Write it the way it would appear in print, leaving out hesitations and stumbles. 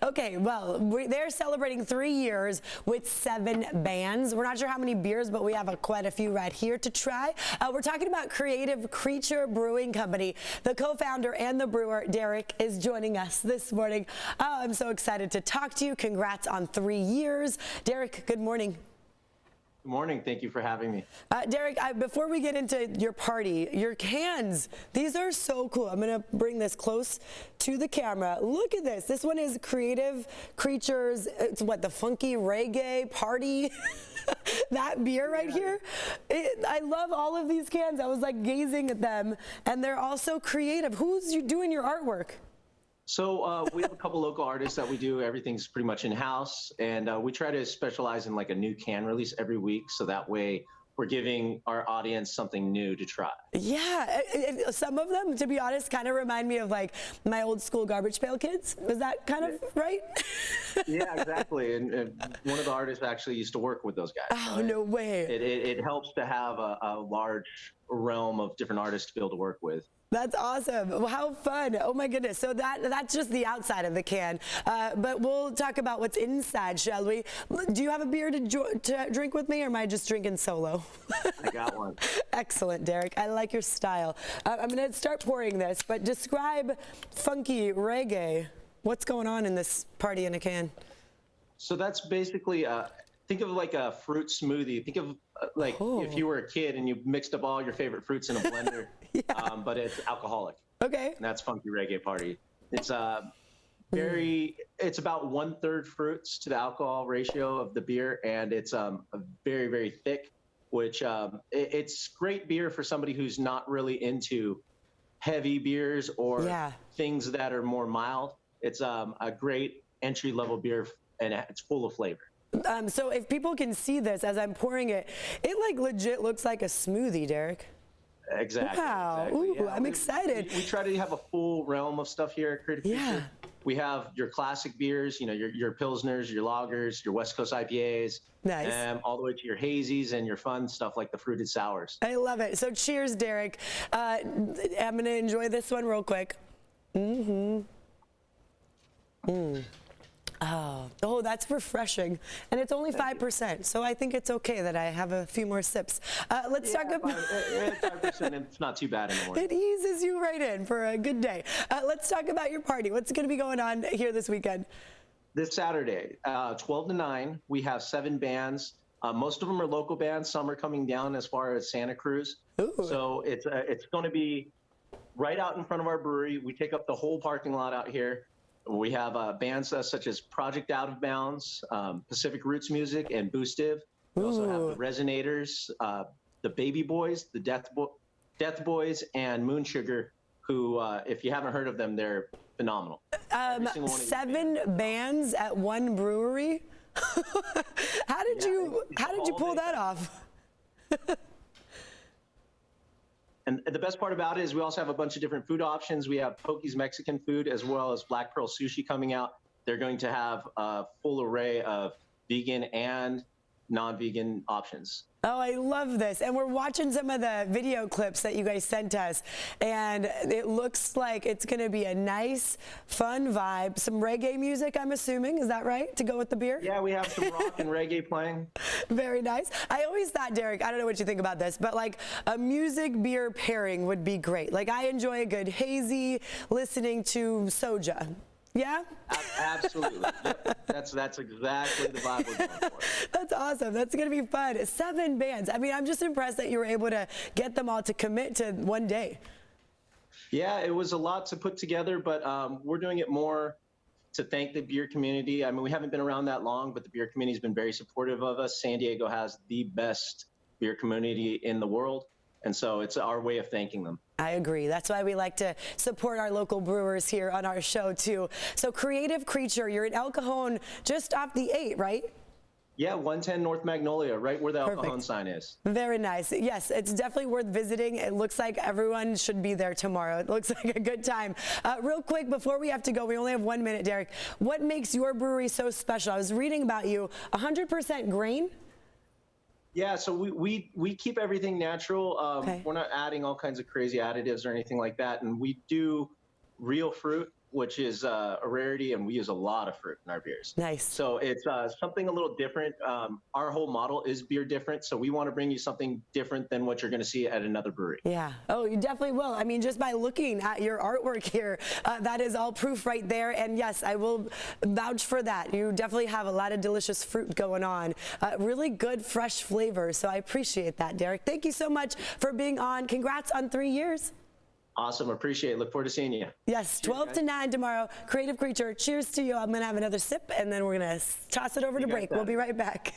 Okay, well, they're celebrating 3 years with 7 bands. We're not sure how many beers, but we have quite a few right here to try. We're talking about Creative Creature Brewing Company. The co-founder and the brewer, Derek, is joining us this morning. Oh, I'm so excited to talk to you. Congrats on 3 years. Derek, good morning. Good morning. Thank you for having me. Derek, before we get into your party, your cans, these are so cool. I'm going to bring this close to the camera. Look at this. This one is Creative Creatures. It's what, the funky reggae party? That beer right here. I love all of these cans. I was like gazing at them, and they're also creative. Who's doing your artwork? So we have a couple local artists that we do. Everything's pretty much in-house, and we try to specialize in like a new can release every week, so that way we're giving our audience something new to try. Yeah, some of them, to be honest, kind of remind me of like my old school Garbage Pail Kids. Was that kind of right? Yeah, exactly. And one of the artists actually used to work with those guys. Oh, no way. It helps to have a large realm of different artists to be able to work with. That's awesome. Well, how fun. Oh my goodness. So that's just the outside of the can. But we'll talk about what's inside, shall we? Do you have a beer to drink with me, or am I just drinking solo? I got one. Excellent, Derek. I like your style. I'm going to start pouring this, but describe funky reggae. What's going on in this party in a can? So that's basically, think of like a fruit smoothie. Think of like if you were a kid and you mixed up all your favorite fruits in a blender, yeah. But it's alcoholic. Okay. And that's funky reggae party. It's it's about 1/3 fruits to the alcohol ratio of the beer, and it's a very, very thick, which it's great beer for somebody who's not really into heavy beers or things that are more mild. It's a great entry-level beer, and it's full of flavor. So if people can see this as I'm pouring it, it like legit looks like a smoothie, Derek. Exactly. Wow. Exactly. Ooh, Yeah, I'm excited. We try to have a full realm of stuff here at Creative Creature. We have your classic beers, you know, your Pilsners, your Lagers, your West Coast IPAs. Nice. All the way to your hazies and your fun stuff like the fruited sours. I love it. So cheers, Derek. I'm going to enjoy this one real quick. Oh, that's refreshing. And it's only 5%, so I think it's okay that I have a few more sips. Let's talk about... 5%, it's not too bad in the morning. It eases you right in for a good day. Let's talk about your party. What's going to be going on here this weekend? This Saturday, 12 to 9, we have 7 bands. Most of them are local bands. Some are coming down as far as Santa Cruz. Ooh. So it's going to be right out in front of our brewery. We take up the whole parking lot out here. We have bands such as Project Out of Bounds, Pacific Roots Music, and Boostive. We also have the Resonators, the Baby Boys, the Death Boys, and Moon Sugar, who, if you haven't heard of them, they're phenomenal. 7 bands at one brewery? How did you pull that off? And the best part about it is we also have a bunch of different food options. We have Pokey's Mexican food as well as Black Pearl Sushi coming out. They're going to have a full array of vegan and non-vegan options. Oh, I love this. And we're watching some of the video clips that you guys sent us, and it looks like it's going to be a nice, fun vibe. Some reggae music, I'm assuming. Is that right, to go with the beer? Yeah, we have some rock and reggae playing. Very nice. I always thought, Derek, I don't know what you think about this, but like a music-beer pairing would be great. Like I enjoy a good hazy listening to soja. Yeah? Absolutely. Yep. That's exactly the vibe we're going for. That's awesome. That's going to be fun. 7 bands. I mean, I'm just impressed that you were able to get them all to commit to one day. Yeah, it was a lot to put together, but we're doing it more to thank the beer community. I mean, we haven't been around that long, but the beer community has been very supportive of us. San Diego has the best beer community in the world, and so it's our way of thanking them. I agree. That's why we like to support our local brewers here on our show, too. So Creative Creature, you're in El Cajon, just off the 8, right? Yeah, 110 North Magnolia, right where the El Cajon sign is. Very nice. Yes, it's definitely worth visiting. It looks like everyone should be there tomorrow. It looks like a good time. Real quick, before we have to go, we only have 1 minute, Derek. What makes your brewery so special? I was reading about you, 100% grain? Yeah, so we keep everything natural. We're not adding all kinds of crazy additives or anything like that. And we do real fruit. which is a rarity, and we use a lot of fruit in our beers. Nice. So it's something a little different. Our whole model is beer different, so we want to bring you something different than what you're going to see at another brewery. Yeah. Oh, you definitely will. I mean, just by looking at your artwork here, that is all proof right there. And yes, I will vouch for that. You definitely have a lot of delicious fruit going on. Really good, fresh flavor. So I appreciate that, Derek. Thank you so much for being on. Congrats on 3 years. Awesome. Appreciate it. Look forward to seeing you. Yes, 12 to 9 tomorrow. Creative Creature. Cheers to you. I'm going to have another sip, and then we're going to toss it over to break. We'll be right back.